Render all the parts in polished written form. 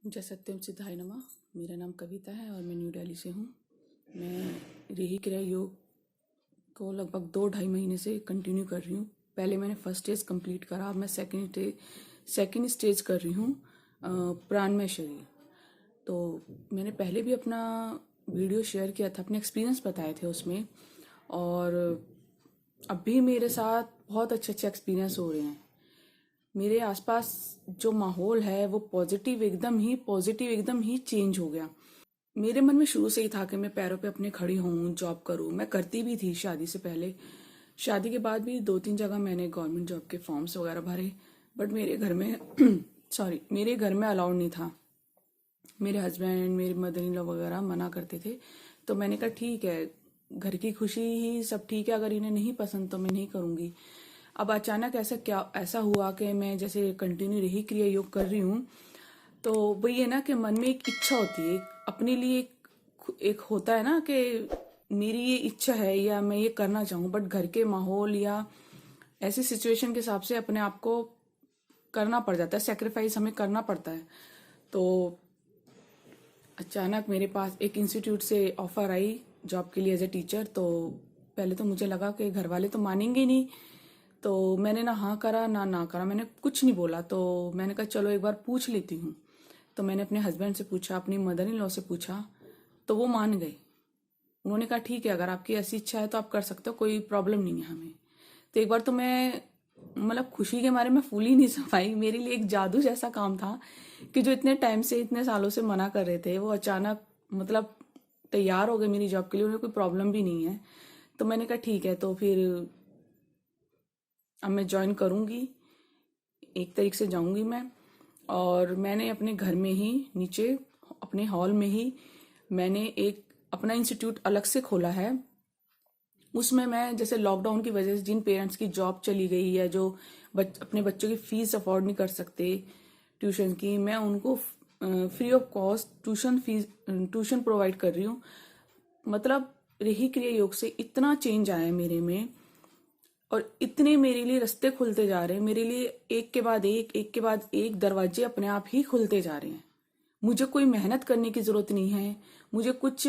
जय सत्यम सिद्धाय नमः। मेरा नाम कविता है और मैं न्यू दिल्ली से हूँ। मैं रेही क्रिया योग को लगभग 2-2.5 महीने से कंटिन्यू कर रही हूँ। पहले मैंने फर्स्ट स्टेज कंप्लीट करा, अब मैं सेकंड स्टेज कर रही हूँ, प्राणमय शरीर। तो मैंने पहले भी अपना वीडियो शेयर किया था, अपने एक्सपीरियंस बताए थे उसमें, और अब भी मेरे साथ बहुत अच्छे एक्सपीरियंस हो रहे हैं। मेरे आसपास जो माहौल है वो पॉजिटिव एकदम ही चेंज हो गया। मेरे मन में शुरू से ही था कि मैं पैरों पे अपने खड़ी हूँ, जॉब करूँ। मैं करती भी थी शादी से पहले। शादी के बाद भी 2-3 जगह मैंने गवर्नमेंट जॉब के फॉर्म्स वगैरह भरे, बट मेरे घर में मेरे घर में अलाउड नहीं था। मेरे हस्बैंड, मेरे मदर इन लॉ वगैरह मना करते थे। तो मैंने कहा ठीक है, घर की खुशी ही सब ठीक है, अगर इन्हें नहीं पसंद तो मैं नहीं करूँगी। अब अचानक ऐसा हुआ कि मैं जैसे कंटिन्यू रही क्रिया योग कर रही हूँ, तो वही है ना कि मन में एक इच्छा होती है अपने लिए, एक होता है ना कि मेरी ये इच्छा है या मैं ये करना चाहूँ, बट घर के माहौल या ऐसी सिचुएशन के हिसाब से अपने आप को करना पड़ जाता है, सेक्रीफाइस हमें करना पड़ता है। तो अचानक मेरे पास एक इंस्टीट्यूट से ऑफर आई जॉब के लिए एज ए टीचर। तो पहले तो मुझे लगा कि घर वाले तो मानेंगे नहीं, तो मैंने ना हाँ करा ना करा, मैंने कुछ नहीं बोला। तो मैंने कहा चलो एक बार पूछ लेती हूँ। तो मैंने अपने हस्बैंड से पूछा, अपनी मदर इन लॉ से पूछा, तो वो मान गए। उन्होंने कहा ठीक है, अगर आपकी ऐसी इच्छा है तो आप कर सकते हो, कोई प्रॉब्लम नहीं है हमें। तो एक बार तो मैं मतलब खुशी के मारे मैं फूल ही नहीं समाई। मेरे लिए एक जादू जैसा काम था कि जो इतने टाइम से, इतने सालों से मना कर रहे थे, वो अचानक मतलब तैयार हो गए मेरी जॉब के लिए। उन्हें कोई प्रॉब्लम भी नहीं है। तो मैंने कहा ठीक है, तो फिर अब मैं ज्वाइन करूँगी, 1 तारीख से जाऊँगी मैं। और मैंने अपने घर में ही नीचे अपने हॉल में ही मैंने एक अपना इंस्टीट्यूट अलग से खोला है। उसमें मैं जैसे लॉकडाउन की वजह से जिन पेरेंट्स की जॉब चली गई या जो अपने बच्चों की फीस अफोर्ड नहीं कर सकते ट्यूशन की, मैं उनको free of cost tuition provide कर रही हूँ। मतलब रेही क्रिया योग से इतना चेंज आया है मेरे में, और इतने मेरे लिए रास्ते खुलते जा रहे हैं। मेरे लिए एक के बाद एक दरवाजे अपने आप ही खुलते जा रहे हैं। मुझे कोई मेहनत करने की जरूरत नहीं है, मुझे कुछ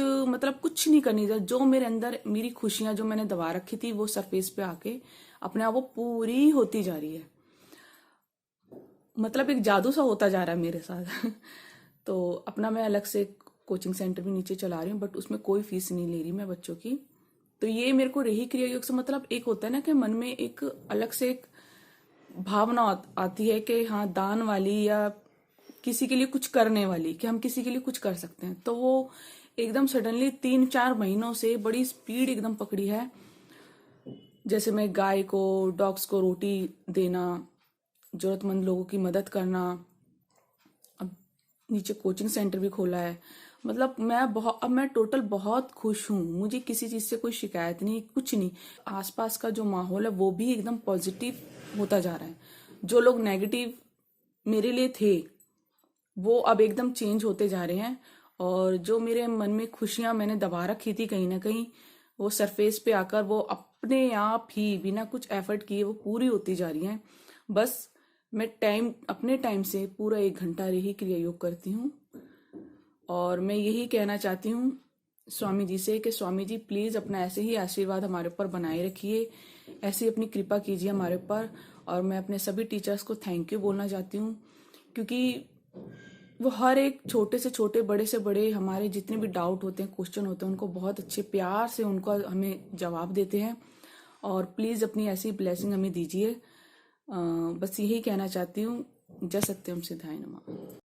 नहीं करनी है। जो मेरे अंदर मेरी खुशियां जो मैंने दबा रखी थी, वो सरफेस पे आके अपने आप वो पूरी होती जा रही है। मतलब एक जादू सा होता जा रहा है मेरे साथ। तो अपना मैं अलग से कोचिंग सेंटर भी नीचे चला रही हूँ, बट उसमें कोई फीस नहीं ले रही मैं बच्चों की। तो ये मेरे को रेही क्रिया योग से मतलब एक होता है ना कि मन में एक अलग से एक भावना आती है कि हाँ, दान वाली या किसी के लिए कुछ करने वाली, कि हम किसी के लिए कुछ कर सकते हैं। तो वो एकदम सडनली 3-4 महीनों से बड़ी स्पीड एकदम पकड़ी है। जैसे मैं गाय को, डॉग्स को रोटी देना, जरूरतमंद लोगों की मदद करना। अब नीचे कोचिंग सेंटर भी खोला है। मतलब अब मैं टोटल बहुत खुश हूँ। मुझे किसी चीज से कोई शिकायत नहीं, कुछ नहीं। आसपास का जो माहौल है वो भी एकदम पॉजिटिव होता जा रहा है। जो लोग नेगेटिव मेरे लिए थे, वो अब एकदम चेंज होते जा रहे हैं। और जो मेरे मन में खुशियां मैंने दबा रखी थी कहीं ना कहीं, वो सरफेस पे आकर वो अपने आप ही बिना कुछ एफर्ट किए वो पूरी होती जा रही हैं। बस मैं अपने टाइम से पूरा 1 घंटा ही क्रिया योग करती हूँ। और मैं यही कहना चाहती हूँ स्वामी जी से कि स्वामी जी प्लीज अपना ऐसे ही आशीर्वाद हमारे ऊपर बनाए रखिए, ऐसी अपनी कृपा कीजिए हमारे ऊपर। और मैं अपने सभी टीचर्स को थैंक यू बोलना चाहती हूँ, क्योंकि वो हर एक छोटे से छोटे, बड़े से बड़े हमारे जितने भी डाउट होते हैं, क्वेश्चन होते हैं, उनको बहुत अच्छे प्यार से उनको हमें जवाब देते हैं। और प्लीज अपनी ऐसी ब्लेसिंग हमें दीजिए। बस यही कहना चाहती हूँ। जय सत्यम सिद्धाय नमः।